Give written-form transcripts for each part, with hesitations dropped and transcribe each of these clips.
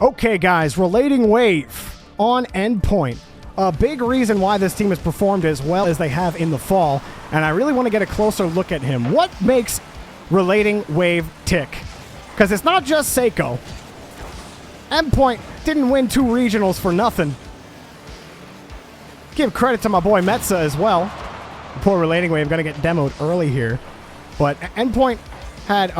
Okay, guys, RelatingWave on endpoint. A big reason why this team has performed as well as they have in the fall, and I really want to get a closer look at him. What makes RelatingWave tick? Because it's not just Seiko. Endpoint didn't win 2 regionals for nothing. Give credit to my boy Metza as well. Poor RelatingWave going to get demoed early here. But Endpoint had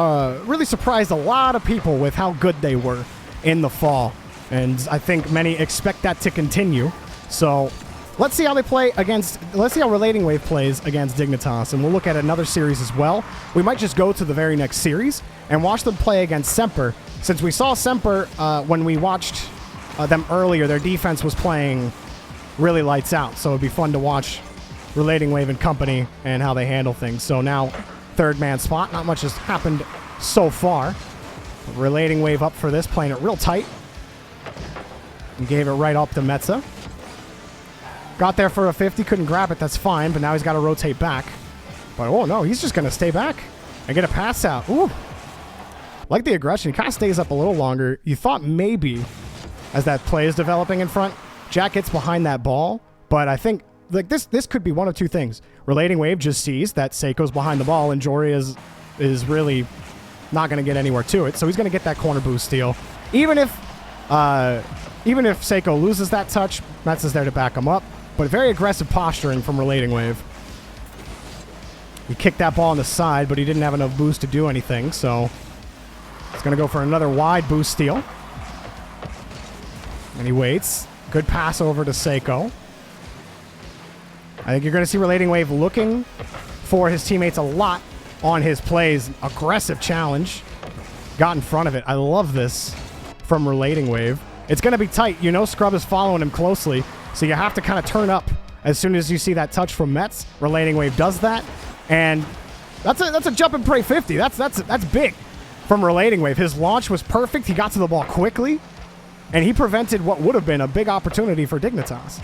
really surprised a lot of people with how good they were in the fall. And I think many expect that to continue. So let's see how they play against, let's see how RelatingWave plays against Dignitas. And we'll look at another series as well. We might just go to the very next series and watch them play against Semper. Since we saw Semper when we watched them earlier, their defense was playing really lights out. So it'd be fun to watch RelatingWave and company and how they handle things. So now, third man spot. Not much has happened so far. RelatingWave up for this, playing it real tight. And gave it right up to Metza. Got there for a 50, couldn't grab it, that's fine, but now he's got to rotate back. But oh no, he's just going to stay back and get a pass out. Ooh. Like the aggression, he kind of stays up a little longer. You thought maybe, as that play is developing in front, Jack gets behind that ball, but I think like this could be one of two things. RelatingWave just sees that Seiko's behind the ball and Jorby is really not going to get anywhere to it, so he's going to get that corner boost steal. Even if Seiko loses that touch, Metz is there to back him up. But very aggressive posturing from RelatingWave. He kicked that ball on the side, but he didn't have enough boost to do anything, so he's going to go for another wide boost steal. And he waits. Good pass over to Seiko. I think you're going to see RelatingWave looking for his teammates a lot on his plays. Aggressive challenge. Got in front of it. I love this from RelatingWave. It's going to be tight. You know Scrub is following him closely, so you have to kind of turn up as soon as you see that touch from Metz. RelatingWave does that, and that's a jump and pray 50. That's big from RelatingWave. His launch was perfect. He got to the ball quickly, and he prevented what would have been a big opportunity for Dignitas.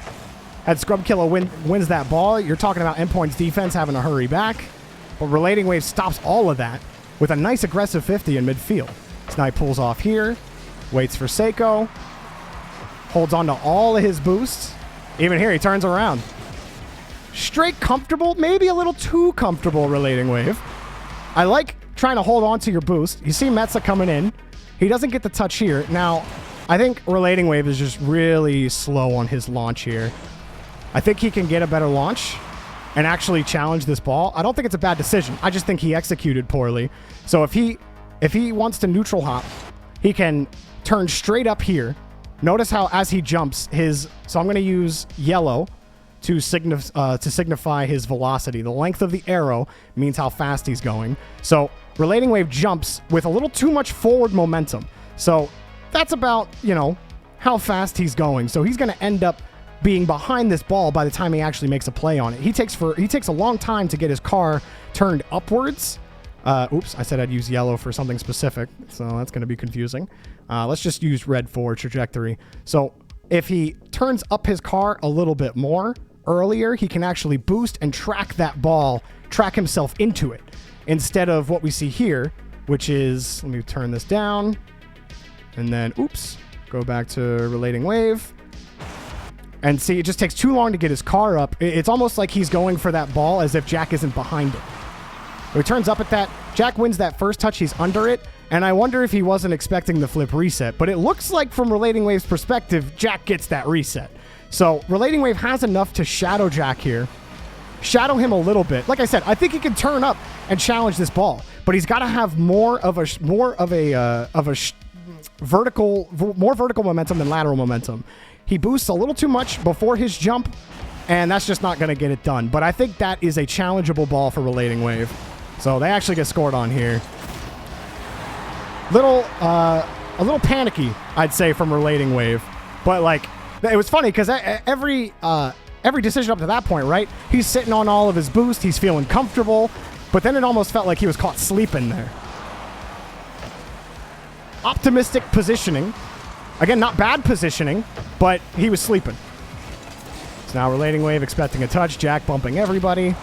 Had Scrub Killer wins that ball, you're talking about Endpoint's defense having to hurry back, but RelatingWave stops all of that with a nice aggressive 50 in midfield. Snipe pulls off here, waits for Seiko, holds on to all of his boosts. Even here, he turns around. Straight comfortable, maybe a little too comfortable, RelatingWave. I like trying to hold on to your boost. You see Metza coming in. He doesn't get the touch here. Now, I think RelatingWave is just really slow on his launch here. I think he can get a better launch and actually challenge this ball. I don't think it's a bad decision. I just think he executed poorly. So if he wants to neutral hop, he can turn straight up here. Notice how as he jumps, so I'm going to use yellow to signify his velocity. The length of the arrow means how fast he's going. So RelatingWave jumps with a little too much forward momentum. So that's about, how fast he's going. So he's going to end up being behind this ball by the time he actually makes a play on it. He takes a long time to get his car turned upwards. Oops, I said I'd use yellow for something specific, so that's going to be confusing. Let's just use red for trajectory. So if he turns up his car a little bit more earlier, he can actually boost and track that ball, track himself into it, instead of what we see here, which is, let me turn this down, and then, oops, go back to RelatingWave. And see, it just takes too long to get his car up. It's almost like he's going for that ball as if Jack isn't behind it. He turns up at that. Jack wins that first touch. He's under it. And I wonder if he wasn't expecting the flip reset. But it looks like from RelatingWave's perspective, Jack gets that reset. So RelatingWave has enough to shadow Jack here. Shadow him a little bit. Like I said, I think he can turn up and challenge this ball. But he's got to have more vertical momentum than lateral momentum. He boosts a little too much before his jump, and that's just not going to get it done. But I think that is a challengeable ball for RelatingWave. So they actually get scored on here. A little panicky, I'd say, from RelatingWave. But, it was funny because every decision up to that point, right? He's sitting on all of his boost. He's feeling comfortable. But then it almost felt like he was caught sleeping there. Optimistic positioning. Again, not bad positioning, but he was sleeping. So now RelatingWave expecting a touch. Jack bumping everybody.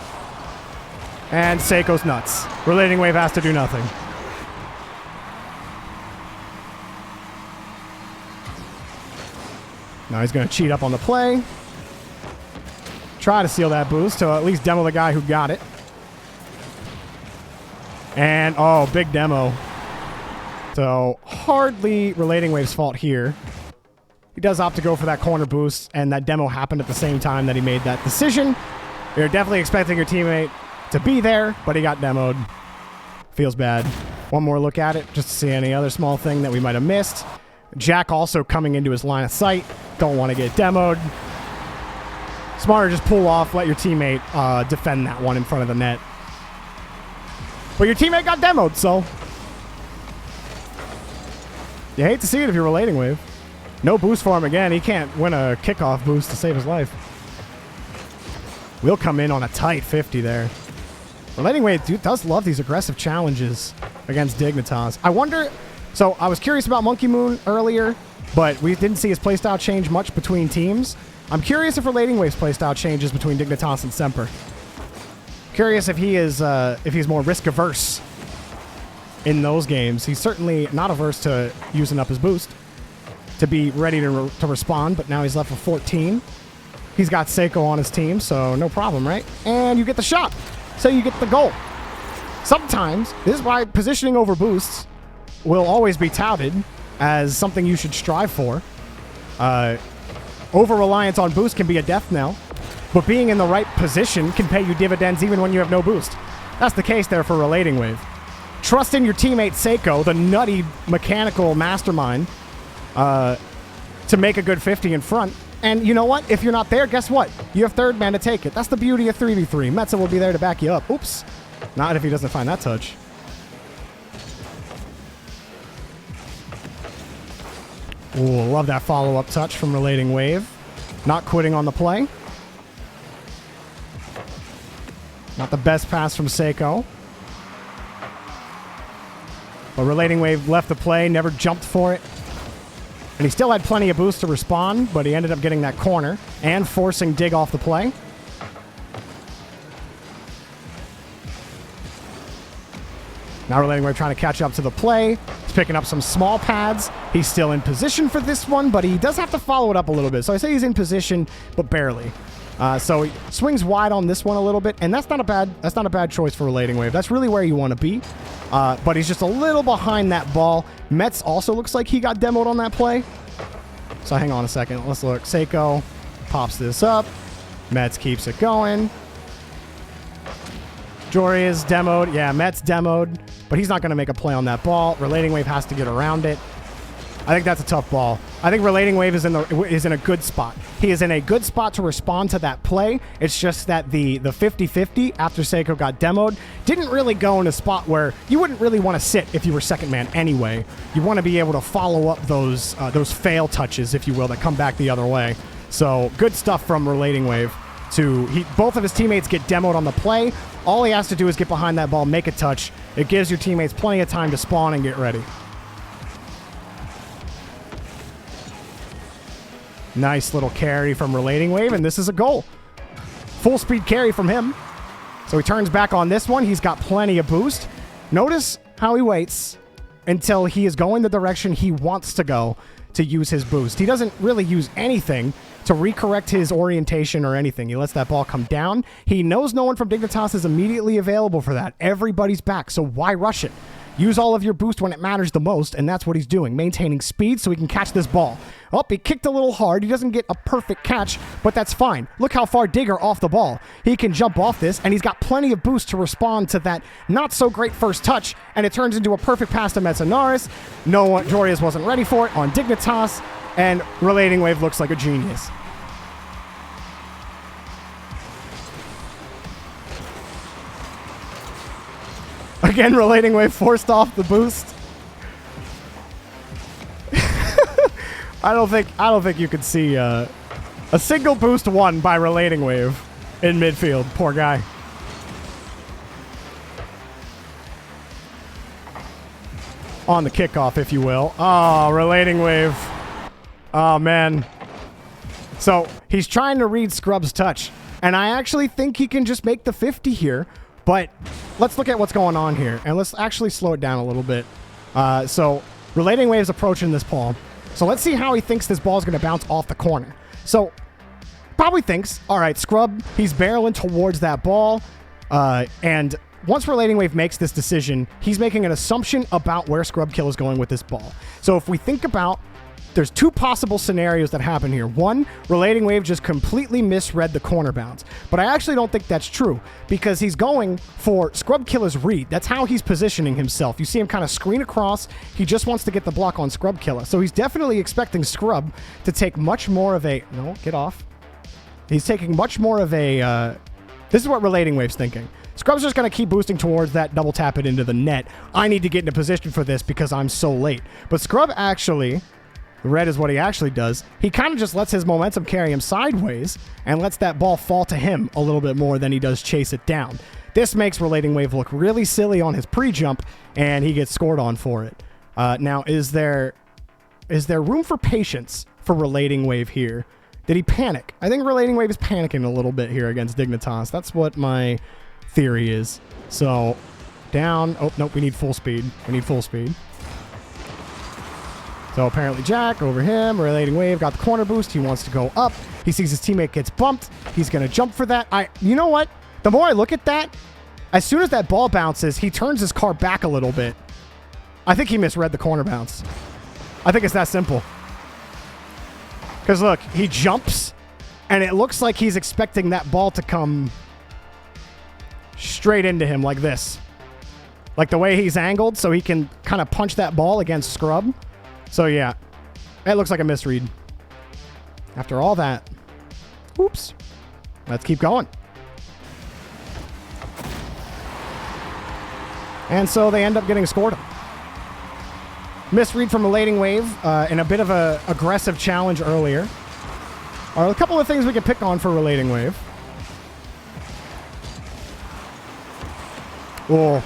And Seiko's nuts. RelatingWave has to do nothing. Now he's going to cheat up on the play. Try to steal that boost to at least demo the guy who got it. And, oh, big demo. So, hardly RelatingWave's fault here. He does opt to go for that corner boost, and that demo happened at the same time that he made that decision. You're definitely expecting your teammate to be there, but he got demoed. Feels bad. One more look at it, just to see any other small thing that we might have missed. Jack also coming into his line of sight. Don't want to get demoed. Smarter just pull off, let your teammate defend that one in front of the net. But your teammate got demoed, so... You hate to see it if you're RelatingWave. No boost for him again. He can't win a kickoff boost to save his life. We'll come in on a tight 50 there. RelatingWave does love these aggressive challenges against Dignitas. I wonder... So, I was curious about Monkey Moon earlier, but we didn't see his playstyle change much between teams. I'm curious if RelatingWave's playstyle changes between Dignitas and Semper. Curious if he is, if he's more risk-averse in those games. He's certainly not averse to using up his boost to be ready to respond, but now he's left with 14. He's got Seiko on his team, so no problem, right? And you get the shot, so you get the goal. Sometimes, this is why positioning over boosts will always be touted as something you should strive for. Over-reliance on boost can be a death knell, but being in the right position can pay you dividends even when you have no boost. That's the case there for RelatingWave. Trust in your teammate Seiko, the nutty mechanical mastermind, to make a good 50 in front. And you know what? If you're not there, guess what? You have third man to take it. That's the beauty of 3v3. Metza will be there to back you up. Oops. Not if he doesn't find that touch. Ooh, love that follow-up touch from RelatingWave. Not quitting on the play. Not the best pass from Seiko. But RelatingWave left the play, never jumped for it. And he still had plenty of boost to respond, but he ended up getting that corner and forcing Dig off the play. Now RelatingWave trying to catch up to the play. He's picking up some small pads. He's still in position for this one, but he does have to follow it up a little bit. So I say he's in position, but barely. So he swings wide on this one a little bit, and that's not a bad choice for RelatingWave. That's really where you want to be. But he's just a little behind that ball. Metz also looks like he got demoed on that play. So hang on a second. Let's look. Seiko pops this up. Metz keeps it going. Jory is demoed. Yeah, Metz demoed, but he's not going to make a play on that ball. RelatingWave has to get around it. I think that's a tough ball. I think RelatingWave is in a good spot. He is in a good spot to respond to that play. It's just that the 50-50 after Seiko got demoed didn't really go in a spot where you wouldn't really want to sit if you were second man anyway. You want to be able to follow up those fail touches, if you will, that come back the other way. So good stuff from RelatingWave. Both of his teammates get demoed on the play. All he has to do is get behind that ball, make a touch. It gives your teammates plenty of time to spawn and get ready. Nice little carry from RelatingWave, and this is a goal. Full speed carry from him. So he turns back on this one. He's got plenty of boost. Notice how he waits until he is going the direction he wants to go to use his boost. He doesn't really use anything to recorrect his orientation or anything. He lets that ball come down. He knows no one from Dignitas is immediately available for that. Everybody's back, so why rush it? Use all of your boost when it matters the most, and that's what he's doing, maintaining speed so he can catch this ball. Oh, he kicked a little hard. He doesn't get a perfect catch, but that's fine. Look how far Digger off the ball. He can jump off this, and he's got plenty of boost to respond to that not-so-great first touch, and it turns into a perfect pass to Metzanaris. Jorius wasn't ready for it on Dignitas, and RelatingWave looks like a genius. Again, RelatingWave forced off the boost. I don't think you could see a single boost won by RelatingWave in midfield. Poor guy. On the kickoff, if you will. Oh, RelatingWave. Oh, man. So, he's trying to read Scrub's touch. And I actually think he can just make the 50 here. But let's look at what's going on here. And let's actually slow it down a little bit. So, RelatingWave's approaching this ball. So let's see how he thinks this ball is going to bounce off the corner. So probably thinks, all right, Scrub, he's barreling towards that ball. And once RelatingWave makes this decision, he's making an assumption about where Scrubkill is going with this ball. So if we think about, there's two possible scenarios that happen here. One, RelatingWave just completely misread the corner bounce. But I actually don't think that's true because he's going for Scrubkiller's read. That's how he's positioning himself. You see him kind of screen across. He just wants to get the block on Scrubkiller. So he's definitely expecting Scrub to take much more of a... No, get off. He's taking much more of a... This is what RelatingWave's thinking. Scrub's just going to keep boosting towards that, double tap it into the net. I need to get into position for this because I'm so late. But Scrub actually... Red is what he actually does. He kind of just lets his momentum carry him sideways and lets that ball fall to him a little bit more than he does chase it down. This makes RelatingWave look really silly on his pre-jump, and he gets scored on for it. Now, is there room for patience for RelatingWave here? Did he panic? I think RelatingWave is panicking a little bit here against Dignitas. That's what my theory is. So, down. Oh, nope, we need full speed. We need full speed. So apparently Jack over him, RelatingWave got the corner boost. He wants to go up. He sees his teammate gets bumped. He's going to jump for that. You know what? The more I look at that, as soon as that ball bounces, he turns his car back a little bit. I think he misread the corner bounce. I think it's that simple. Because look, he jumps, and it looks like he's expecting that ball to come straight into him like this. Like the way he's angled so he can kind of punch that ball against Scrub. So yeah, it looks like a misread. After all that, oops. Let's keep going. And so they end up getting scored on. Misread from RelatingWave in a bit of a aggressive challenge earlier. Are a couple of things we can pick on for RelatingWave. Oh,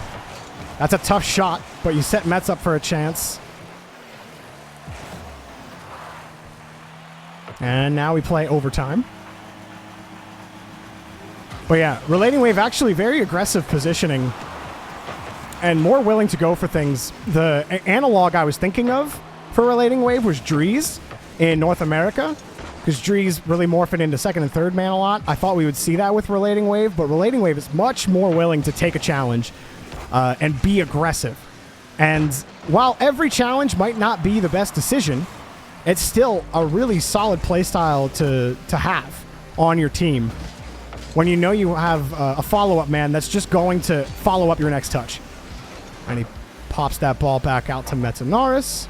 that's a tough shot, but you set Mets up for a chance. And now we play overtime. But yeah, RelatingWave actually very aggressive positioning and more willing to go for things. The analog I was thinking of for RelatingWave was Drees in North America, because Drees really morphing into second and third man a lot. I thought we would see that with RelatingWave, but RelatingWave is much more willing to take a challenge and be aggressive. And while every challenge might not be the best decision, it's still a really solid play style to have on your team when you know you have a follow-up man that's just going to follow up your next touch. And he pops that ball back out to Metanaris.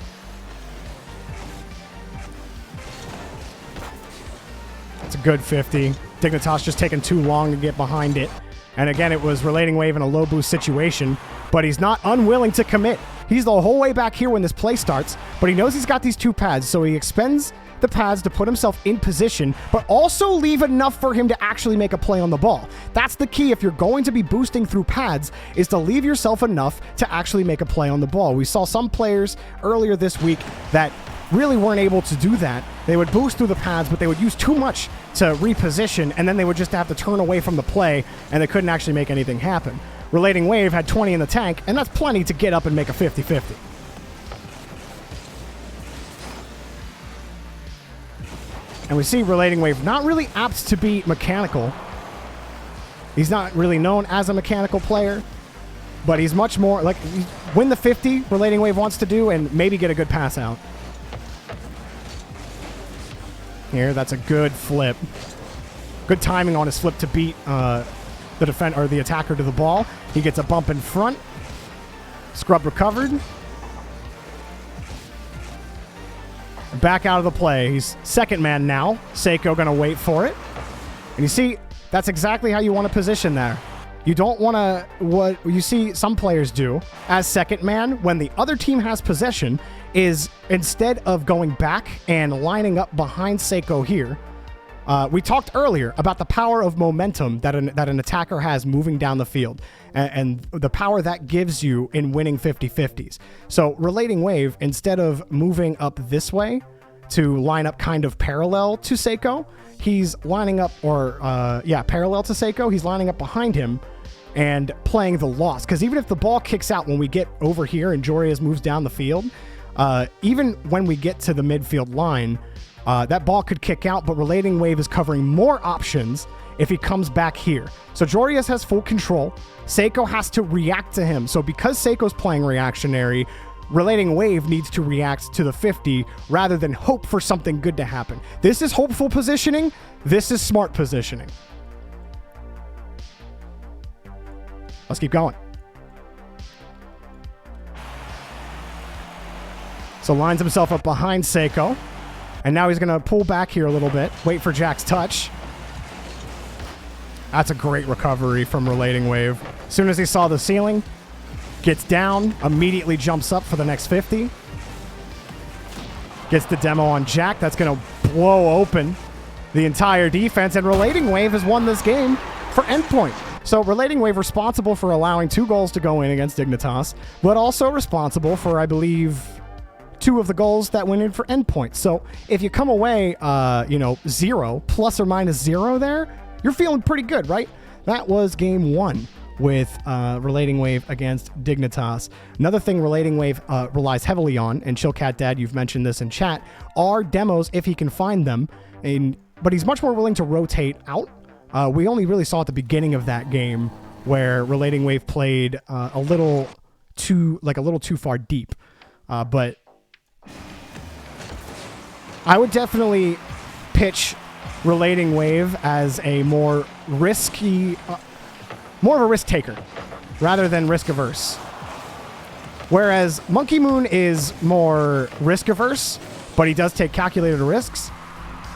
It's a good 50. Dignitas just taking too long to get behind it. And again, it was RelatingWave in a low boost situation, but he's not unwilling to commit. He's the whole way back here when this play starts, but he knows he's got these two pads, so he expends the pads to put himself in position, but also leave enough for him to actually make a play on the ball. That's the key if you're going to be boosting through pads, is to leave yourself enough to actually make a play on the ball. We saw some players earlier this week that really weren't able to do that. They would boost through the pads, but they would use too much to reposition, and then they would just have to turn away from the play, and they couldn't actually make anything happen. RelatingWave had 20 in the tank, and that's plenty to get up and make a 50-50. And we see RelatingWave not really apt to be mechanical. He's not really known as a mechanical player, but he's much more like win the 50 RelatingWave wants to do and maybe get a good pass out. Here, that's a good flip. Good timing on his flip to beat the defender or the attacker to the ball. He gets a bump in front. Scrub recovered. Back out of the play. He's second man now. Seiko going to wait for it. And you see, that's exactly how you want to position there. You don't want to, what you see some players do as second man when the other team has possession is instead of going back and lining up behind Seiko here, we talked earlier about the power of momentum that an attacker has moving down the field and the power that gives you in winning 50-50s. So RelatingWave, instead of moving up this way to line up kind of parallel to Seiko, he's lining up, parallel to Seiko, he's lining up behind him and playing the loss. Because even if the ball kicks out when we get over here and Jorias moves down the field, even when we get to the midfield line, that ball could kick out, but RelatingWave is covering more options if he comes back here. So Jorby has full control. Seiko has to react to him. So because Seiko's playing reactionary, RelatingWave needs to react to the 50 rather than hope for something good to happen. This is hopeful positioning. This is smart positioning. Let's keep going. So lines himself up behind Seiko. And now he's going to pull back here a little bit. Wait for Jack's touch. That's a great recovery from RelatingWave. As soon as he saw the ceiling, gets down, immediately jumps up for the next 50. Gets the demo on Jack. That's going to blow open the entire defense. And RelatingWave has won this game for endpoint. So RelatingWave responsible for allowing 2 goals to go in against Dignitas, but also responsible for, I believe, 2 of the goals that went in for endpoint. So if you come away, 0, plus or minus 0 there, you're feeling pretty good, right? That was game 1 with RelatingWave against Dignitas. Another thing RelatingWave relies heavily on, and Chillcat Dad, you've mentioned this in chat, are demos if he can find them. But he's much more willing to rotate out. We only really saw at the beginning of that game where RelatingWave played a little too far deep. But I would definitely pitch RelatingWave as a more risky, more of a risk taker rather than risk averse. Whereas Monkey Moon is more risk averse, but he does take calculated risks.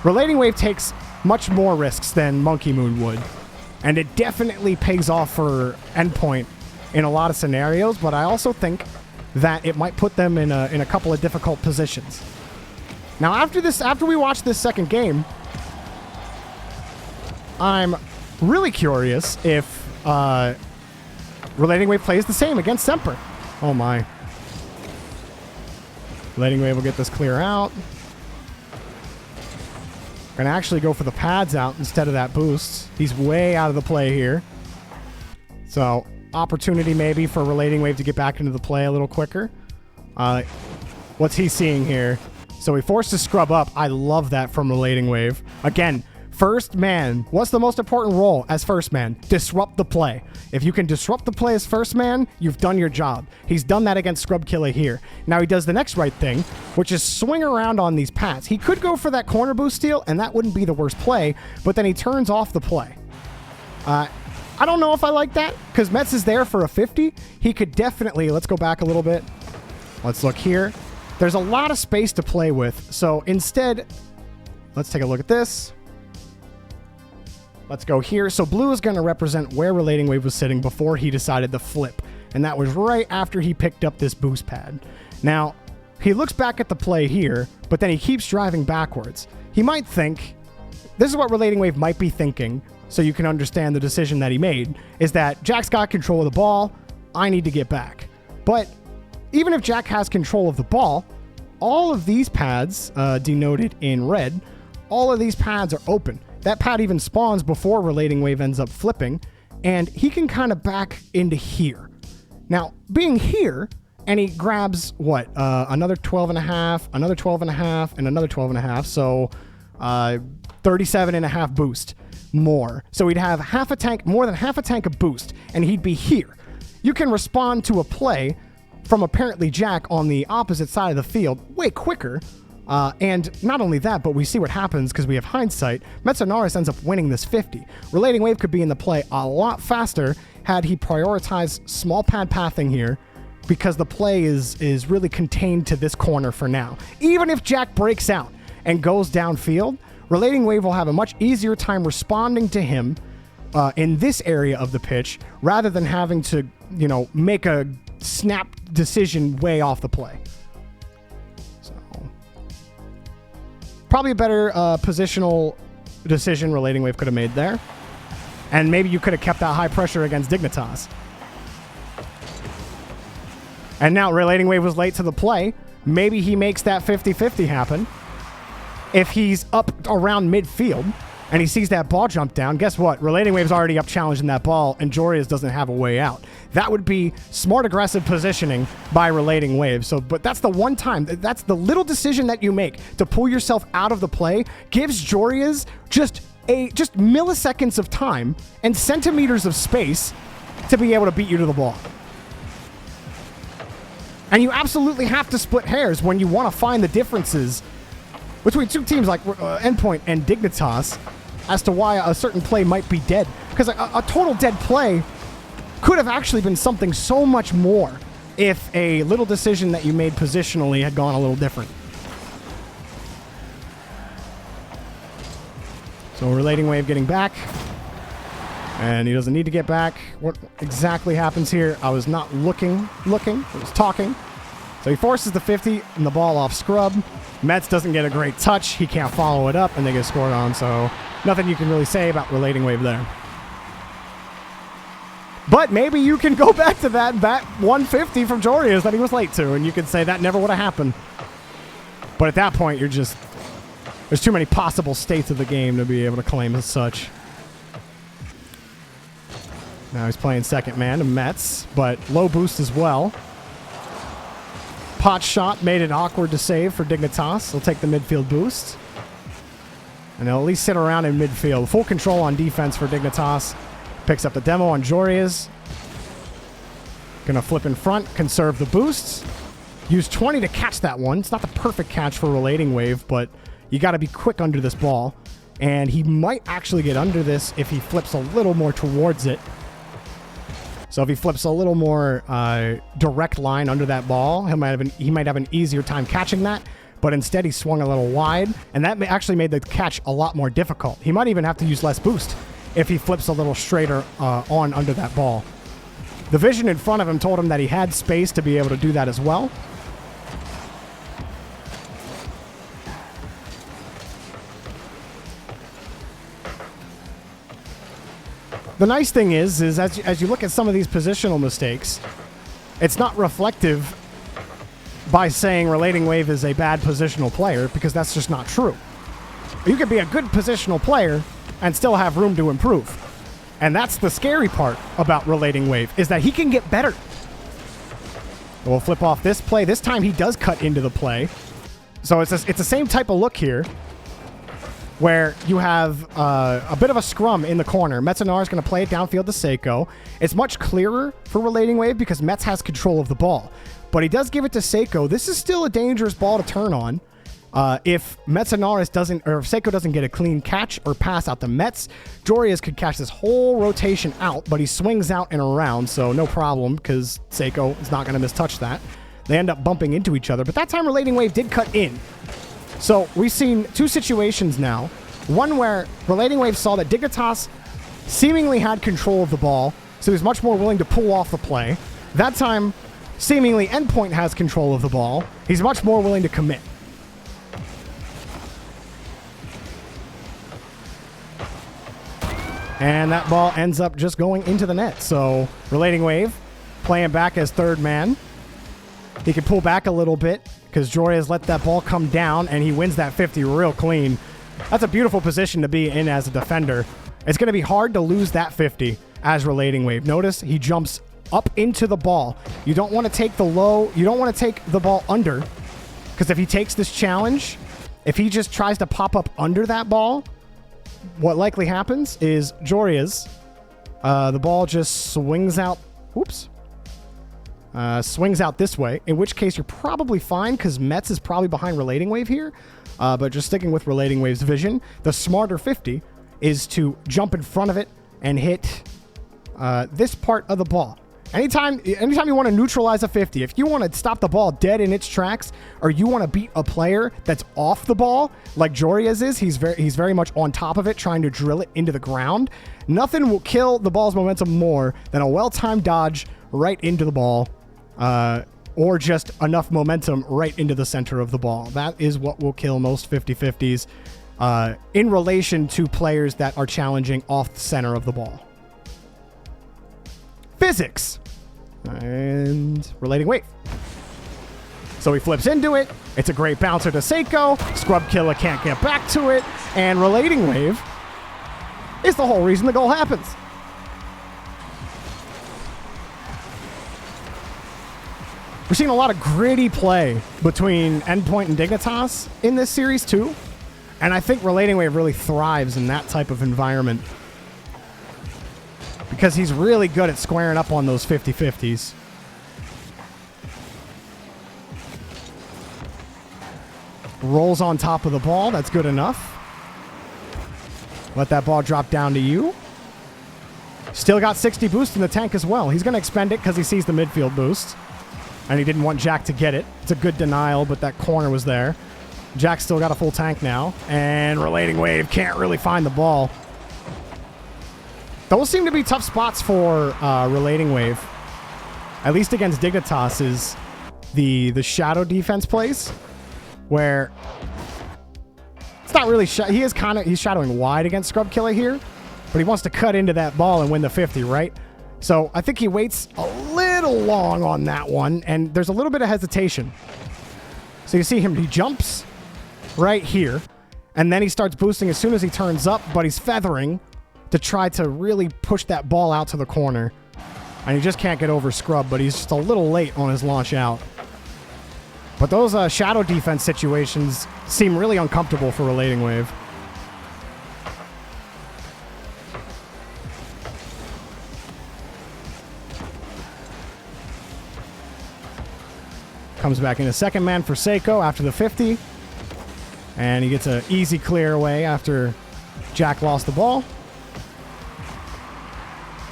RelatingWave takes much more risks than Monkey Moon would. And it definitely pays off for endpoint in a lot of scenarios, but I also think that it might put them in a couple of difficult positions. Now, after we watch this second game, I'm really curious if RelatingWave plays the same against Semper. Oh my. RelatingWave will get this clear out. Gonna actually go for the pads out instead of that boost. He's way out of the play here. So, opportunity maybe for RelatingWave to get back into the play a little quicker. What's he seeing here? So he forced to scrub up. I love that from RelatingWave. Again, first man. What's the most important role as first man? Disrupt the play. If you can disrupt the play as first man, you've done your job. He's done that against Scrub Killer here. Now he does the next right thing, which is swing around on these pads. He could go for that corner boost steal, and that wouldn't be the worst play, but then he turns off the play. I don't know if I like that, because Metz is there for a 50. He could definitely, let's go back a little bit. Let's look here. There's a lot of space to play with, so instead, let's take a look at this. Let's go here. So blue is going to represent where RelatingWave was sitting before he decided to flip, and that was right after he picked up this boost pad. Now, he looks back at the play here, but then he keeps driving backwards. He might think, this is what RelatingWave might be thinking, so you can understand the decision that he made, is that Jack's got control of the ball, I need to get back. But even if Jack has control of the ball, all of these pads, denoted in red, all of these pads are open. That pad even spawns before RelatingWave ends up flipping, and he can kind of back into here. Now, being here, and he grabs, what, another 12.5, another 12.5, and another 12.5, so 37.5 boost more. So he'd have half a tank, more than half a tank of boost, and he'd be here. You can respond to a play from apparently Jack on the opposite side of the field way quicker. And not only that, but we see what happens because we have hindsight. Metsonaris ends up winning this 50. RelatingWave could be in the play a lot faster had he prioritized small pad pathing here, because the play is really contained to this corner for now. Even if Jack breaks out and goes downfield, RelatingWave will have a much easier time responding to him in this area of the pitch rather than having to, make a snap decision way off the play. Probably a better positional decision RelatingWave could have made there. And maybe you could have kept that high pressure against Dignitas. And now RelatingWave was late to the play. Maybe he makes that 50-50 happen. If he's up around midfield and he sees that ball jump down, guess what? RelatingWave's already up challenging that ball, and Jorby doesn't have a way out. That would be smart, aggressive positioning by RelatingWave. So, but that's the one time, that's the little decision that you make to pull yourself out of the play, gives Jorby just milliseconds of time and centimeters of space to be able to beat you to the ball. And you absolutely have to split hairs when you want to find the differences between two teams like Endpoint and Dignitas as to why a certain play might be dead. Because a total dead play could have actually been something so much more if a little decision that you made positionally had gone a little different. So RelatingWave getting back. And he doesn't need to get back. What exactly happens here? I was not looking. I was talking. So he forces the 50 and the ball off scrub. Mets doesn't get a great touch. He can't follow it up, and they get scored on. So nothing you can really say about RelatingWave there. But maybe you can go back to that 150 from Jorby that he was late to, and you can say that never would have happened. But at that point, there's too many possible states of the game to be able to claim as such. Now he's playing second man to Mets, but low boost as well. Pot shot made it awkward to save for Dignitas. He'll take the midfield boost. And they'll at least sit around in midfield. Full control on defense for Dignitas. Picks up the demo on Jorby. Gonna flip in front, conserve the boosts. Use 20 to catch that one. It's not the perfect catch for RelatingWave, but you gotta be quick under this ball. And he might actually get under this if he flips a little more towards it. So if he flips a little more direct line under that ball, he might have an easier time catching that. But instead, he swung a little wide, and that actually made the catch a lot more difficult. He might even have to use less boost if he flips a little straighter on under that ball. The vision in front of him told him that he had space to be able to do that as well. The nice thing is as you look at some of these positional mistakes, it's not reflective by saying RelatingWave is a bad positional player, because that's just not true. You could be a good positional player and still have room to improve. And that's the scary part about RelatingWave, is that he can get better. We'll flip off this play. This time he does cut into the play. So it's the same type of look here, where you have a bit of a scrum in the corner. Metzenar is going to play it downfield to Seiko. It's much clearer for RelatingWave because Metz has control of the ball. But he does give it to Seiko. This is still a dangerous ball to turn on. If Metzenaris doesn't, or if Seiko doesn't get a clean catch or pass out to Metz, Jorby could catch this whole rotation out, but he swings out and around, so no problem, because Seiko is not going to mistouch that. They end up bumping into each other, but that time RelatingWave did cut in. So we've seen two situations now. One where RelatingWave saw that Dignitas seemingly had control of the ball, so he was much more willing to pull off the play. That time, seemingly Endpoint has control of the ball. He's much more willing to commit. And that ball ends up just going into the net. So RelatingWave playing back as third man. He can pull back a little bit because Jorby has let that ball come down, and he wins that 50 real clean. That's a beautiful position to be in as a defender. It's going to be hard to lose that 50 as RelatingWave. Notice he jumps up into the ball. You don't want to take the low. You don't want to take the ball under, because if he takes this challenge, if he just tries to pop up under that ball, what likely happens is Jorby's, the ball just swings out. Oops. Swings out this way, in which case you're probably fine because Metz is probably behind RelatingWave here. But just sticking with RelatingWave's vision, the smarter 50 is to jump in front of it and hit this part of the ball. Anytime you want to neutralize a 50, if you want to stop the ball dead in its tracks, or you want to beat a player that's off the ball, like Jorby is, he's very much on top of it, trying to drill it into the ground. Nothing will kill the ball's momentum more than a well-timed dodge right into the ball, or just enough momentum right into the center of the ball. That is what will kill most 50-50s in relation to players that are challenging off the center of the ball. Physics. And RelatingWave. So he flips into it. It's a great bouncer to Seiko. Scrub Killer can't get back to it. And RelatingWave is the whole reason the goal happens. We're seeing a lot of gritty play between Endpoint and Dignitas in this series too. And I think RelatingWave really thrives in that type of environment because he's really good at squaring up on those 50-50s. Rolls on top of the ball. That's good enough. Let that ball drop down to you. Still got 60 boost in the tank as well. He's going to expend it because he sees the midfield boost. And he didn't want Jack to get it. It's a good denial, but that corner was there. Jack's still got a full tank now. And RelatingWave can't really find the ball. Those seem to be tough spots for RelatingWave. At least against Dignitas is the shadow defense plays. Where it's not really he's shadowing wide against Scrub Killer here, but he wants to cut into that ball and win the 50, right? So I think he waits a little long on that one, and there's a little bit of hesitation. So you see him, he jumps right here, and then he starts boosting as soon as he turns up, but he's feathering to try to really push that ball out to the corner. And he just can't get over Scrub, but he's just a little late on his launch out. But those shadow defense situations seem really uncomfortable for RelatingWave. Comes back in a second man for Seiko after the 50. And he gets an easy clear away after Jack lost the ball.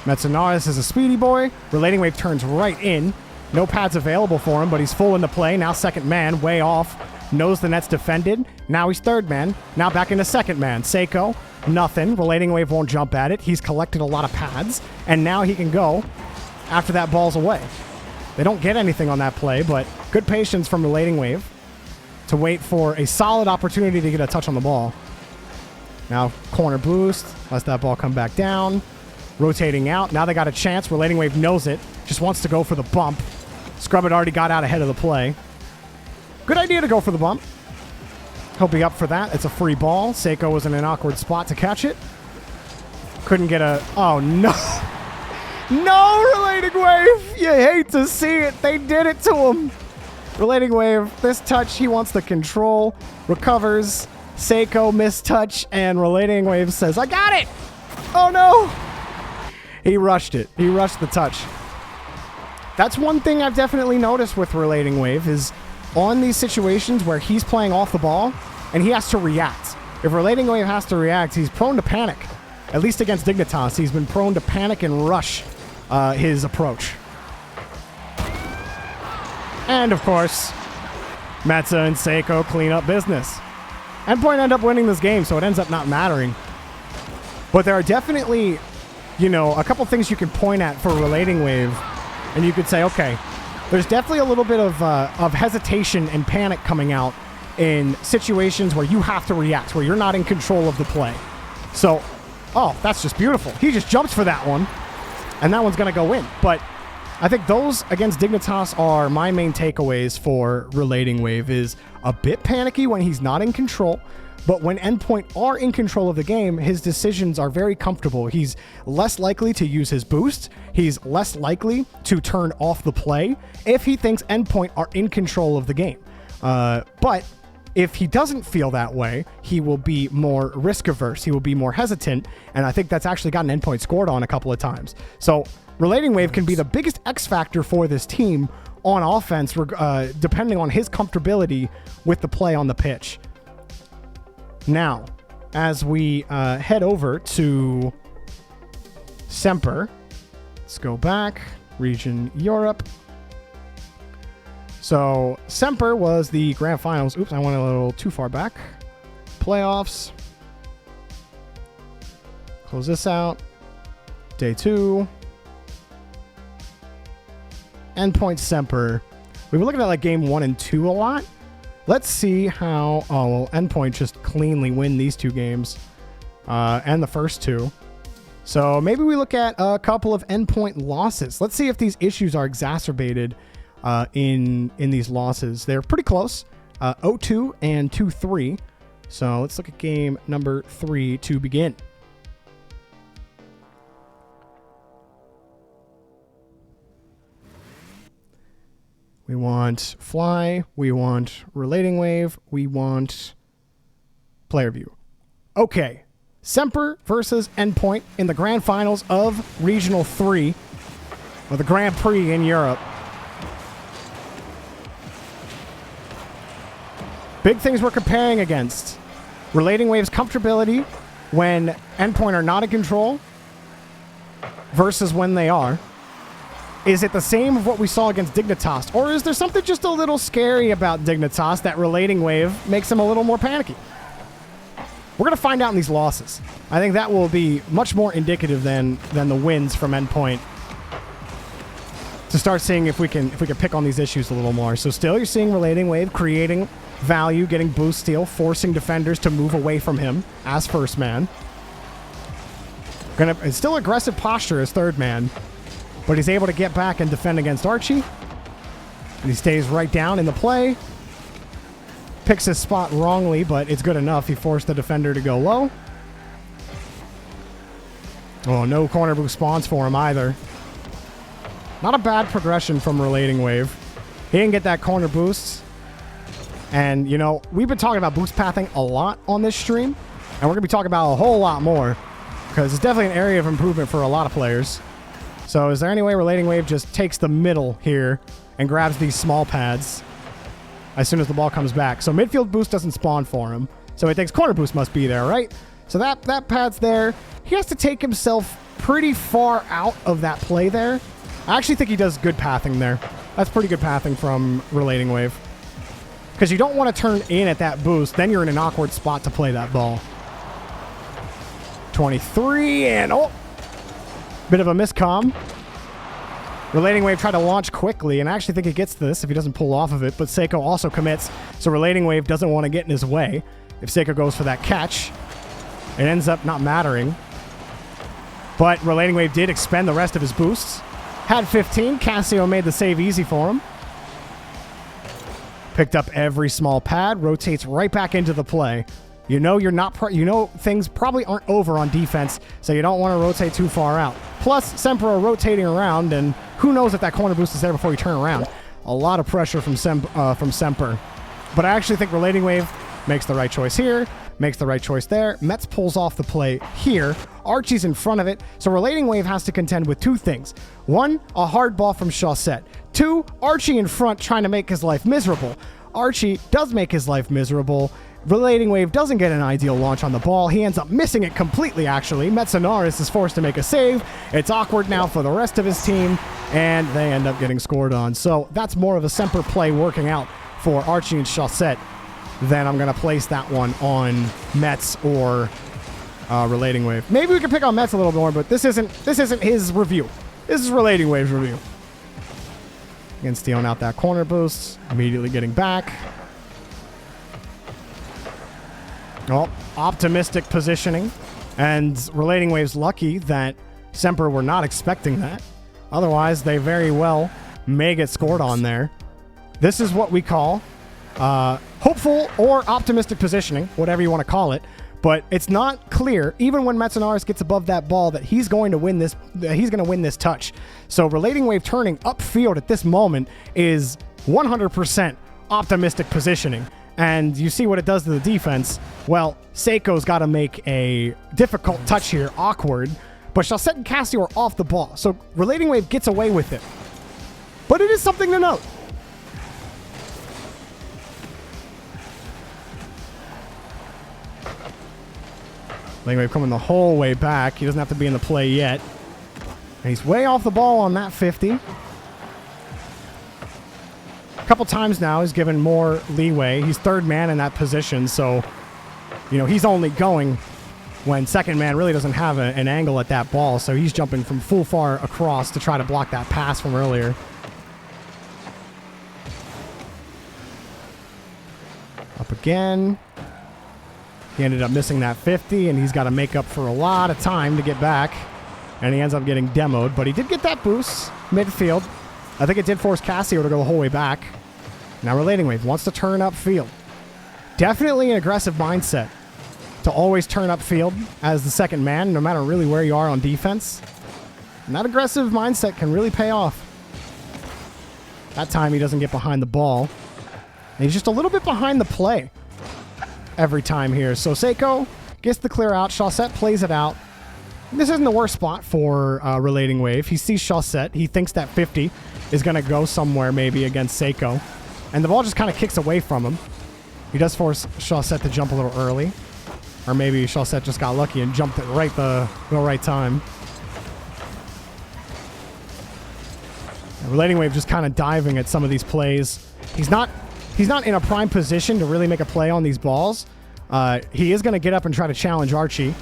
Metsonaris is a speedy boy. RelatingWave turns right in. No pads available for him, but he's full into play. Now second man, way off. Knows the net's defended. Now he's third man. Now back into second man. Seiko, nothing. RelatingWave won't jump at it. He's collected a lot of pads, and now he can go after that ball's away. They don't get anything on that play, but good patience from RelatingWave to wait for a solid opportunity to get a touch on the ball. Now corner boost. Lets that ball come back down. Rotating out. Now they got a chance. RelatingWave knows it. Just wants to go for the bump. Scrub had already got out ahead of the play. Good idea to go for the bump. He'll be up for that. It's a free ball. Seiko was in an awkward spot to catch it. Couldn't get a... Oh, no. No, RelatingWave. You hate to see it. They did it to him. RelatingWave, this touch, he wants the control. Recovers. Seiko mistouch, and RelatingWave says, I got it. Oh, no. He rushed it. He rushed the touch. That's one thing I've definitely noticed with RelatingWave is on these situations where he's playing off the ball and he has to react. If RelatingWave has to react, he's prone to panic. At least against Dignitas, he's been prone to panic and rush his approach. And, of course, Metsa and Seiko clean up business. Endpoint end up winning this game, so it ends up not mattering. But there are definitely, you know, a couple things you can point at for RelatingWave, and you could say, okay, there's definitely a little bit of hesitation and panic coming out in situations where you have to react, where you're not in control of the play. So, oh, that's just beautiful. He just jumps for that one, and that one's going to go in. But I think those against Dignitas are my main takeaways for RelatingWave is a bit panicky when he's not in control. But when Endpoint are in control of the game, his decisions are very comfortable. He's less likely to use his boost. He's less likely to turn off the play if he thinks Endpoint are in control of the game. But if he doesn't feel that way, he will be more risk averse. He will be more hesitant. And I think that's actually gotten Endpoint scored on a couple of times. So RelatingWave can be the biggest X factor for this team on offense, depending on his comfortability with the play on the pitch. Now, as we head over to Semper, let's go back, region Europe. So Semper was the grand finals. Oops, I went a little too far back. Playoffs. Close this out. Day 2. Endpoint Semper. We've been looking at like game 1 and 2 a lot. Let's see how... Oh, well, Endpoint just cleanly win these 2 games. And the first 2. So maybe we look at a couple of Endpoint losses. Let's see if these issues are exacerbated in these losses. They're pretty close. 0-2 and 2-3. So let's look at game number 3 to begin. We want fly. We want relating wave. We want player view. Okay. Semper versus Endpoint in the grand finals of Regional 3, or the Grand Prix in Europe. Big things we're comparing against. Relating Wave's comfortability when Endpoint are not in control versus when they are. Is it the same of what we saw against Dignitas? Or is there something just a little scary about Dignitas that Relating Wave makes him a little more panicky? We're going to find out in these losses. I think that will be much more indicative than the wins from Endpoint, to start seeing if we can pick on these issues a little more. So still, you're seeing Relating Wave creating value, getting boost steal, forcing defenders to move away from him as first man. It's still aggressive posture as third man, but he's able to get back and defend against Archie. And he stays right down in the play. Picks his spot wrongly, but it's good enough. He forced the defender to go low. Oh, no corner boost spawns for him either. Not a bad progression from Relating Wave. He didn't get that corner boost. And, you know, we've been talking about boost pathing a lot on this stream, and we're going to be talking about a whole lot more, because it's definitely an area of improvement for a lot of players. So is there any way Relating Wave just takes the middle here and grabs these small pads as soon as the ball comes back? So midfield boost doesn't spawn for him, so he thinks corner boost must be there, right? So that pad's there. He has to take himself pretty far out of that play there. I actually think he does good pathing there. That's pretty good pathing from Relating Wave, because you don't want to turn in at that boost. Then you're in an awkward spot to play that ball. 23, and oh, bit of a miscomm. Relating Wave tried to launch quickly, and I actually think he gets this if he doesn't pull off of it, but Seiko also commits, so Relating Wave doesn't want to get in his way. If Seiko goes for that catch, it ends up not mattering. But Relating Wave did expend the rest of his boosts. Had 15. Cassio made the save easy for him. Picked up every small pad, rotates right back into the play. You know you're not. You know things probably aren't over on defense, so you don't want to rotate too far out. Plus, Semper are rotating around, and who knows if that corner boost is there before you turn around. A lot of pressure from Semper. But I actually think Relating Wave makes the right choice here, makes the right choice there. Metz pulls off the play here. Archie's in front of it, so Relating Wave has to contend with two things. One, a hard ball from Chaussette. Two, Archie in front trying to make his life miserable. Archie does make his life miserable. Relating Wave doesn't get an ideal launch on the ball. He ends up missing it completely, actually. Metzanaris is forced to make a save. It's awkward now for the rest of his team, and they end up getting scored on. So that's more of a Semper play working out for Archie and Chaussette. Then I'm going to place that one on Metz or Relating Wave. Maybe we can pick on Metz a little more, but this isn't his review. This is Relating Wave's review. Again, stealing out that corner boost, immediately getting back. Oh, optimistic positioning. And Relating Wave's lucky that Semper were not expecting that. Otherwise, they very well may get scored on there. This is what we call hopeful or optimistic positioning, whatever you want to call it. But it's not clear, even when Metzanaris gets above that ball, that he's going to win this. He's going to win this touch. So Relating Wave turning upfield at this moment is 100% optimistic positioning. And you see what it does to the defense. Well, Seiko's got to make a difficult touch here awkward. But Chaussette and Cassio are off the ball. So Relating Wave gets away with it. But it is something to note. Relating Wave coming the whole way back. He doesn't have to be in the play yet. And he's way off the ball on that 50. A couple times now he's given more leeway. He's third man in that position, so you know he's only going when second man really doesn't have an angle at that ball, so he's jumping from full far across to try to block that pass from earlier. Up again. He ended up missing that 50, and he's got to make up for a lot of time to get back. And he ends up getting demoed, but he did get that boost midfield. I think it did force Cassio to go the whole way back. Now Relating Wave wants to turn upfield. Definitely an aggressive mindset to always turn upfield as the second man, no matter really where you are on defense. And that aggressive mindset can really pay off. That time he doesn't get behind the ball. And he's just a little bit behind the play every time here. So Seiko gets the clear out. Chaussette plays it out. This isn't the worst spot for RelatingWave. He sees Chaussette. He thinks that 50 is going to go somewhere maybe against Seiko. And the ball just kind of kicks away from him. He does force Chaussette to jump a little early. Or maybe Chaussette just got lucky and jumped at the right time. RelatingWave just kind of diving at some of these plays. He's not in a prime position to really make a play on these balls. He is going to get up and try to challenge Archie.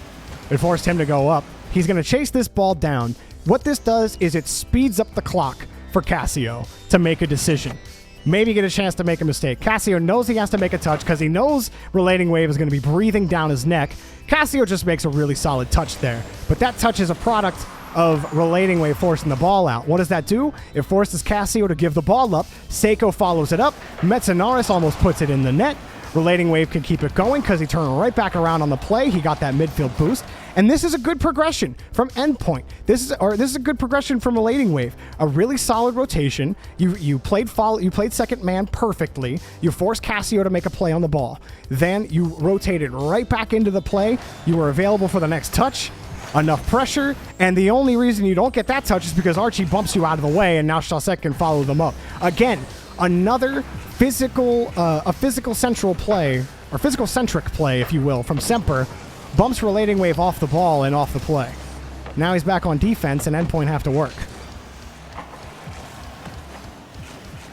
It forced him to go up. He's going to chase this ball down. What this does is it speeds up the clock for Cassio to make a decision. Maybe get a chance to make a mistake. Cassio knows he has to make a touch because he knows RelatingWave is going to be breathing down his neck. Cassio just makes a really solid touch there. But that touch is a product of RelatingWave forcing the ball out. What does that do? It forces Cassio to give the ball up. Seiko follows it up. Metzenaris almost puts it in the net. RelatingWave can keep it going because he turned right back around on the play. He got that midfield boost. And this is a good progression from Endpoint. This is a good progression from RelatingWave. A really solid rotation. You played second man perfectly. You forced Cassio to make a play on the ball. Then you rotated right back into the play. You were available for the next touch. Enough pressure, and the only reason you don't get that touch is because Archie bumps you out of the way, and now Chaussette can follow them up. Again, another a physical central play, or physical-centric play, if you will, from Semper, bumps RelatingWave off the ball and off the play. Now he's back on defense, and Endpoint have to work.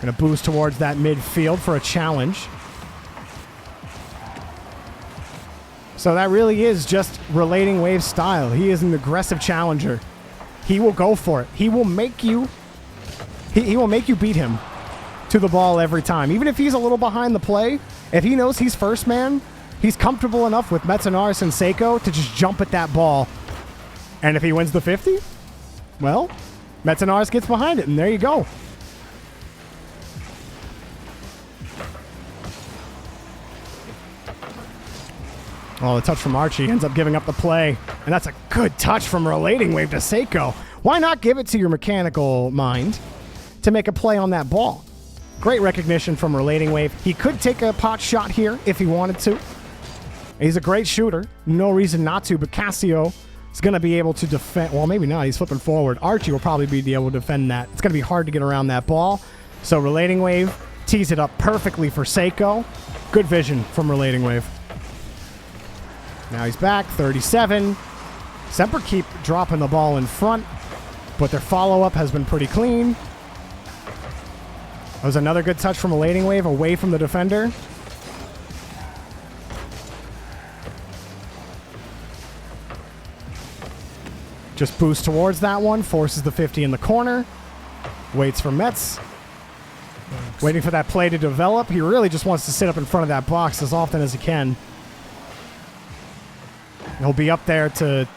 Gonna boost towards that midfield for a challenge. So that really is just RelatingWave's style. He is an aggressive challenger. He will go for it. He will make you beat him to the ball every time. Even if he's a little behind the play, if he knows he's first man, he's comfortable enough with Metzenaris and Seiko to just jump at that ball. And if he wins the 50, well, Metzenaris gets behind it, and there you go. Oh, the touch from Archie ends up giving up the play. And that's a good touch from RelatingWave to Seiko. Why not give it to your mechanical mind to make a play on that ball? Great recognition from RelatingWave. He could take a pot shot here if he wanted to. He's a great shooter. No reason not to, but Cassio is going to be able to defend. Well, maybe not. He's flipping forward. Archie will probably be able to defend that. It's going to be hard to get around that ball. So RelatingWave tees it up perfectly for Seiko. Good vision from RelatingWave. Now he's back, 37. Semper keep dropping the ball in front, but their follow-up has been pretty clean. That was another good touch from RelatingWave away from the defender. Just boosts towards that one, forces the 50 in the corner. Waits for Metz. Waiting for that play to develop. He really just wants to sit up in front of that box as often as he can. He'll be up there to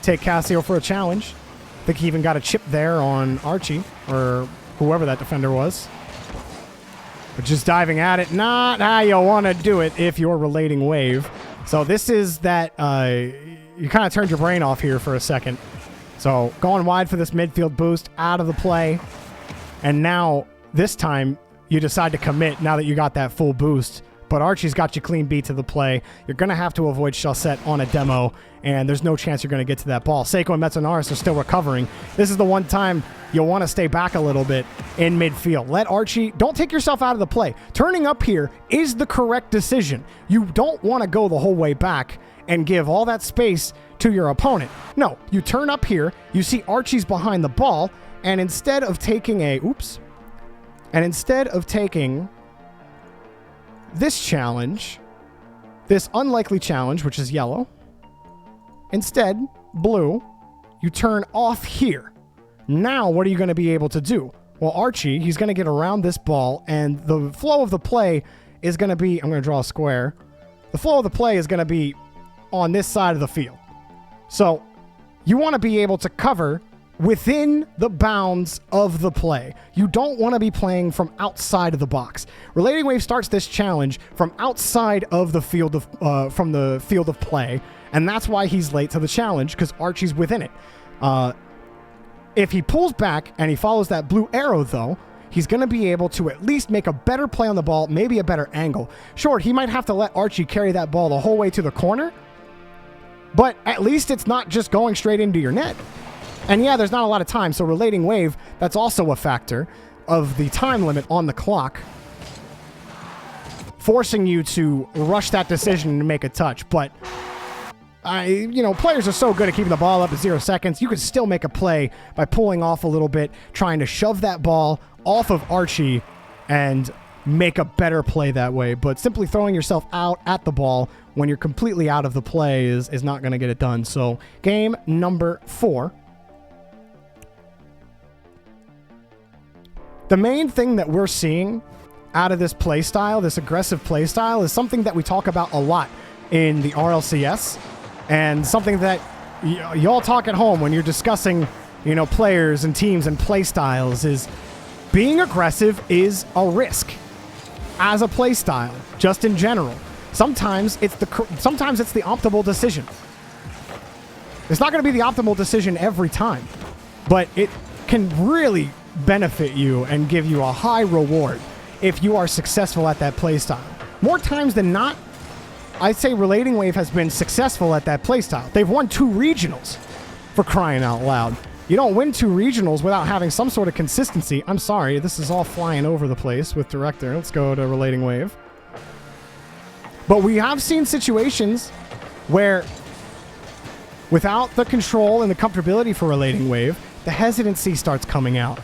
take Cassio for a challenge. I think he even got a chip there on Archie, or whoever that defender was. But just diving at it, not how you want to do it if you're RelatingWave. So this is that, you kind of turned your brain off here for a second. So going wide for this midfield boost, out of the play. And now, this time, you decide to commit now that you got that full boost. But Archie's got you clean beat to the play. You're going to have to avoid Chaussette on a demo, and there's no chance you're going to get to that ball. Seiko and Metzenaris are still recovering. This is the one time you'll want to stay back a little bit in midfield. Let Archie, don't take yourself out of the play. Turning up here is the correct decision. You don't want to go the whole way back and give all that space to your opponent. No, you turn up here, you see Archie's behind the ball, and instead of taking this challenge, this unlikely challenge, which is yellow, instead, blue, you turn off here. Now, what are you going to be able to do? Well, Archie, he's going to get around this ball, and the flow of the play is going to be, I'm going to draw a square. The flow of the play is going to be on this side of the field. So, you want to be able to cover within the bounds of the play. You don't want to be playing from outside of the box. RelatingWave starts this challenge from outside of the field of from the field of play, and that's why he's late to the challenge, because Archie's within it. If he pulls back and he follows that blue arrow, though, he's going to be able to at least make a better play on the ball, maybe a better angle. Sure, he might have to let Archie carry that ball the whole way to the corner, but at least it's not just going straight into your net. And yeah, there's not a lot of time, so relating wave, that's also a factor of the time limit on the clock, forcing you to rush that decision and make a touch. But players are so good at keeping the ball up at 0 seconds. You could still make a play by pulling off a little bit, trying to shove that ball off of Archie and make a better play that way. But simply throwing yourself out at the ball when you're completely out of the play is not going to get it done. So game number 4. The main thing that we're seeing out of this play style, this aggressive play style, is something that we talk about a lot in the RLCS, and something that y'all talk at home when you're discussing, players and teams and play styles, is being aggressive is a risk as a play style, just in general. Sometimes it's the optimal decision. It's not going to be the optimal decision every time, but it can really benefit you and give you a high reward if you are successful at that play style. More times than not, I'd say Relating Wave has been successful at that play style. They've won 2 regionals, for crying out loud. You don't win 2 regionals without having some sort of consistency. I'm sorry, this is all flying over the place with Director. Let's go to Relating Wave. But we have seen situations where, without the control and the comfortability for Relating Wave, the hesitancy starts coming out.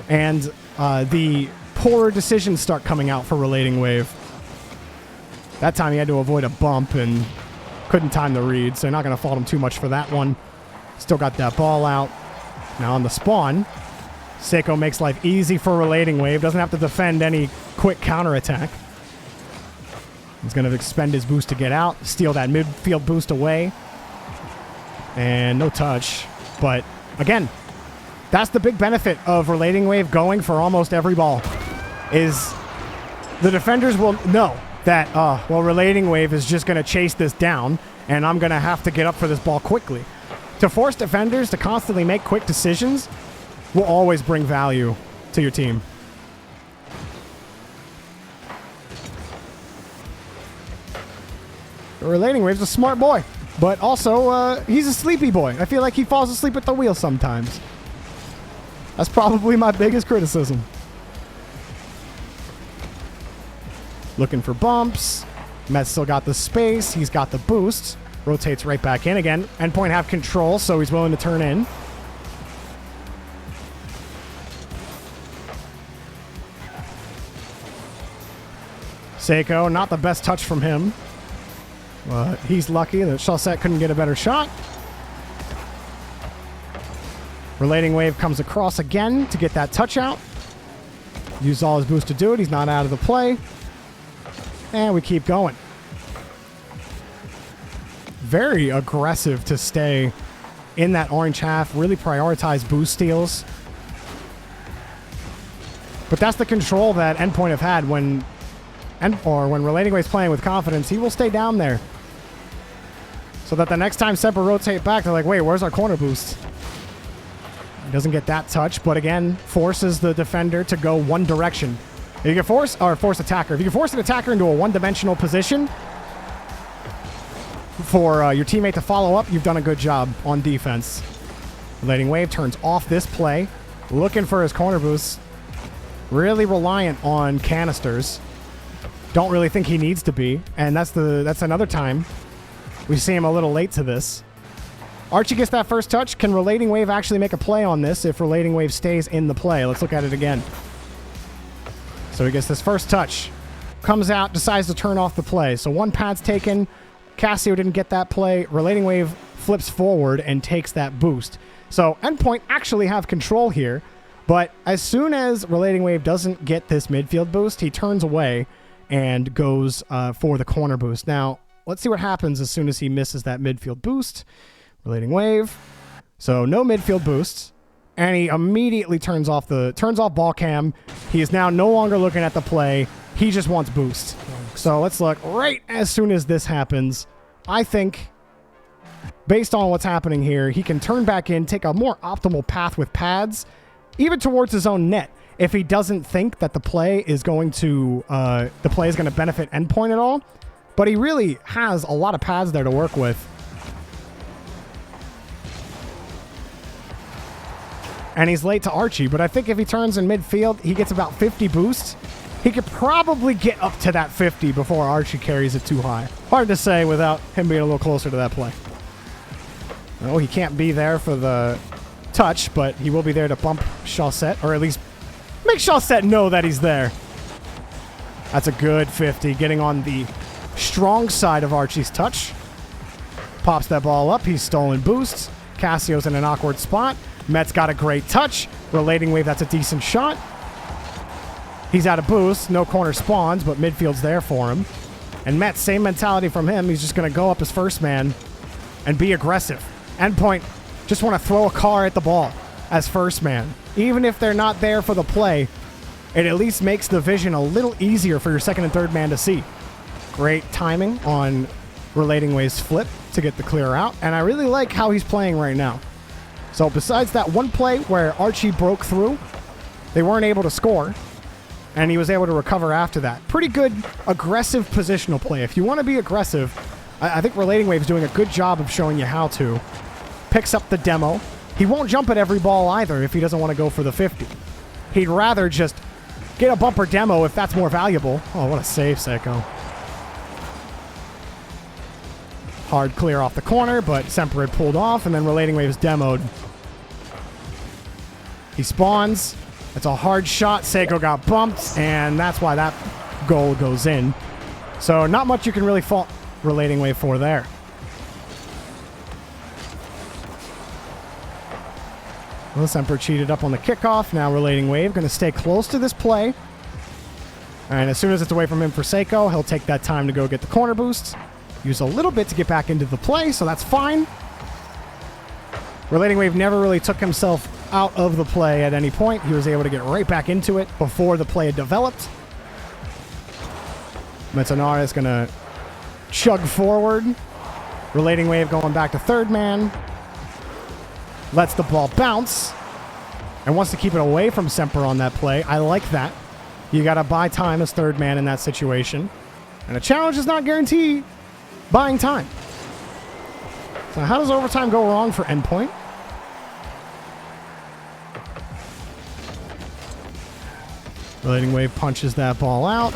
And the poorer decisions start coming out for Relating Wave. That time he had to avoid a bump and couldn't time the read, so not going to fault him too much for that one. Still got that ball out. Now on the spawn, Seiko makes life easy for Relating Wave. Doesn't have to defend any quick counterattack. He's going to expend his boost to get out, steal that midfield boost away. And no touch. But again, that's the big benefit of Relating Wave going for almost every ball, is the defenders will know that, Relating Wave is just going to chase this down, and I'm going to have to get up for this ball quickly. To force defenders to constantly make quick decisions will always bring value to your team. Relating Wave's a smart boy, but also he's a sleepy boy. I feel like he falls asleep at the wheel sometimes. That's probably my biggest criticism. Looking for bumps. Met's still got the space. He's got the boost. Rotates right back in again. Endpoint have control, so he's willing to turn in. Seiko, not the best touch from him. But he's lucky that Chaussette couldn't get a better shot. Relating Wave comes across again to get that touch out. Used all his boost to do it. He's not out of the play. And we keep going. Very aggressive to stay in that orange half. Really prioritize boost steals. But that's the control that Endpoint have had when Relating Wave's playing with confidence. He will stay down there, so that the next time Semper rotate back, they're like, wait, where's our corner boost? He doesn't get that touch, but again, forces the defender to go one direction. If you can force attacker. If you can force an attacker into a one-dimensional position for your teammate to follow up, you've done a good job on defense. Relating Wave turns off this play, looking for his corner boost. Really reliant on canisters. Don't really think he needs to be, and that's another time we see him a little late to this. Archie gets that first touch. Can Relating Wave actually make a play on this if Relating Wave stays in the play? Let's look at it again. So he gets this first touch. Comes out, decides to turn off the play. So one pad's taken. Casio didn't get that play. Relating Wave flips forward and takes that boost. So Endpoint actually have control here, but as soon as Relating Wave doesn't get this midfield boost, he turns away and goes for the corner boost. Now, let's see what happens as soon as he misses that midfield boost. Relating Wave. So no midfield boosts. And he immediately turns off ball cam. He is now no longer looking at the play. He just wants boost. So let's look right as soon as this happens. I think, based on what's happening here, he can turn back in, take a more optimal path with pads, even towards his own net. if he doesn't think that the play is going to benefit endpoint at all. But he really has a lot of paths there to work with. And he's late to Archie, but I think if he turns in midfield, he gets about 50 boosts. He could probably get up to that 50 before Archie carries it too high. Hard to say without him being a little closer to that play. Oh, he can't be there for the touch, but he will be there to bump Chaussette, or at least make Chaussette know that he's there. That's a good 50, getting on the strong side of Archie's touch. Pops that ball up. He's stolen boosts. Cassio's in an awkward spot. Met's got a great touch. RelatingWave, that's a decent shot. He's out of boost. No corner spawns, but midfield's there for him. And Met, same mentality from him. He's just going to go up as first man and be aggressive. Endpoint, just want to throw a car at the ball as first man. Even if they're not there for the play, it at least makes the vision a little easier for your second and third man to see. Great timing on RelatingWave's flip to get the clear out. And I really like how he's playing right now. So besides that one play where Archie broke through, they weren't able to score, and he was able to recover after that. Pretty good aggressive positional play. If you want to be aggressive, I think RelatingWave is doing a good job of showing you how to. Picks up the demo. He won't jump at every ball either if he doesn't want to go for the 50. He'd rather just get a bumper demo if that's more valuable. Oh, what a save, Seiko. Hard clear off the corner, but Semper had pulled off, and then RelatingWave is demoed. He spawns. It's a hard shot. Seiko got bumped, and that's why that goal goes in. So not much you can really fault RelatingWave for there. Well, Semper cheated up on the kickoff. Now RelatingWave going to stay close to this play. And as soon as it's away from him for Seiko, he'll take that time to go get the corner boosts. Use a little bit to get back into the play, so that's fine. RelatingWave never really took himself out of the play at any point. He was able to get right back into it before the play had developed. Metsanara is going to chug forward. RelatingWave going back to third man. Lets the ball bounce and wants to keep it away from Semper on that play. I like that. You got to buy time as third man in that situation. And a challenge is not guaranteed buying time. So how does overtime go wrong for endpoint? RelatingWave punches that ball out.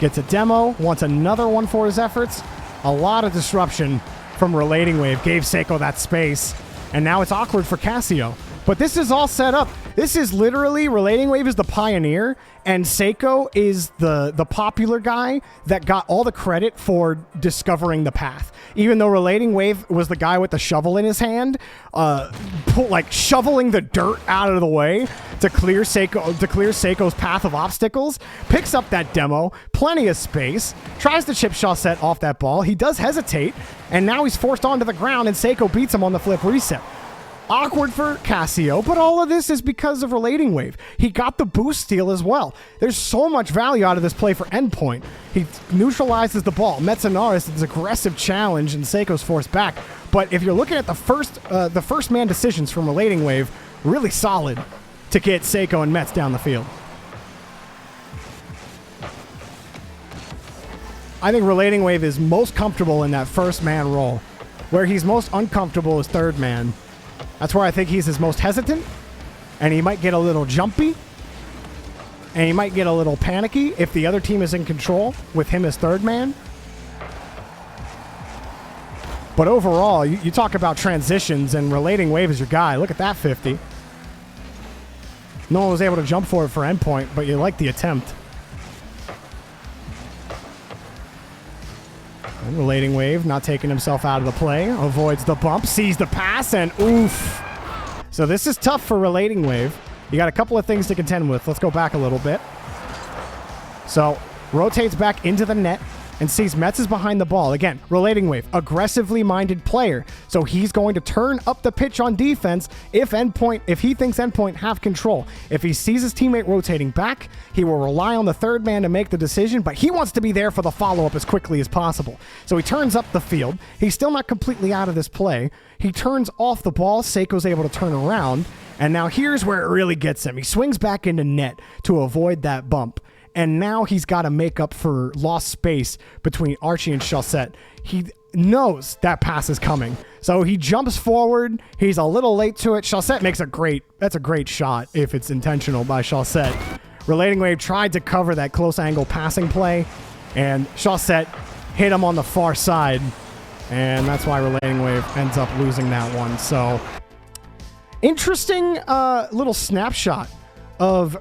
Gets a demo. Wants another one for his efforts. A lot of disruption from RelatingWave. Gave Seiko that space. And now it's awkward for Cassio. But this is all set up. This is literally, RelatingWave is the pioneer, and Seiko is the popular guy that got all the credit for discovering the path. Even though RelatingWave was the guy with the shovel in his hand, shoveling the dirt out of the way to clear Seiko's path of obstacles, picks up that demo, plenty of space, tries to chip Chaussette off that ball. He does hesitate, and now he's forced onto the ground, and Seiko beats him on the flip reset. Awkward for Cassio, but all of this is because of RelatingWave. He got the boost steal as well. There's so much value out of this play for endpoint. He neutralizes the ball. Metsanara's is aggressive challenge, and Seiko's forced back. But if you're looking at the first man decisions from RelatingWave, really solid to get Seiko and Mets down the field. I think RelatingWave is most comfortable in that first man role. Where he's most uncomfortable is third man. That's where I think he's his most hesitant, and he might get a little jumpy, and he might get a little panicky if the other team is in control with him as third man. But overall, you talk about transitions, and RelatingWave is your guy. Look at that 50. No one was able to jump for it for endpoint, but you like the attempt. And RelatingWave not taking himself out of the play. Avoids the bump, sees the pass, and oof. So this is tough for RelatingWave. You got a couple of things to contend with. Let's go back a little bit. So rotates back into the net and sees Mets is behind the ball. Again, RelatingWave, aggressively minded player. So he's going to turn up the pitch on defense if he thinks endpoint have control. If he sees his teammate rotating back, he will rely on the third man to make the decision, but he wants to be there for the follow-up as quickly as possible. So he turns up the field. He's still not completely out of this play. He turns off the ball. Seiko's able to turn around. And now here's where it really gets him. He swings back into net to avoid that bump. And now he's got to make up for lost space between Archie and Chaussette. He knows that pass is coming. So he jumps forward. He's a little late to it. Chaussette makes that's a great shot if it's intentional by Chaussette. RelatingWave tried to cover that close angle passing play, and Chaussette hit him on the far side. And that's why RelatingWave ends up losing that one. So interesting little snapshot of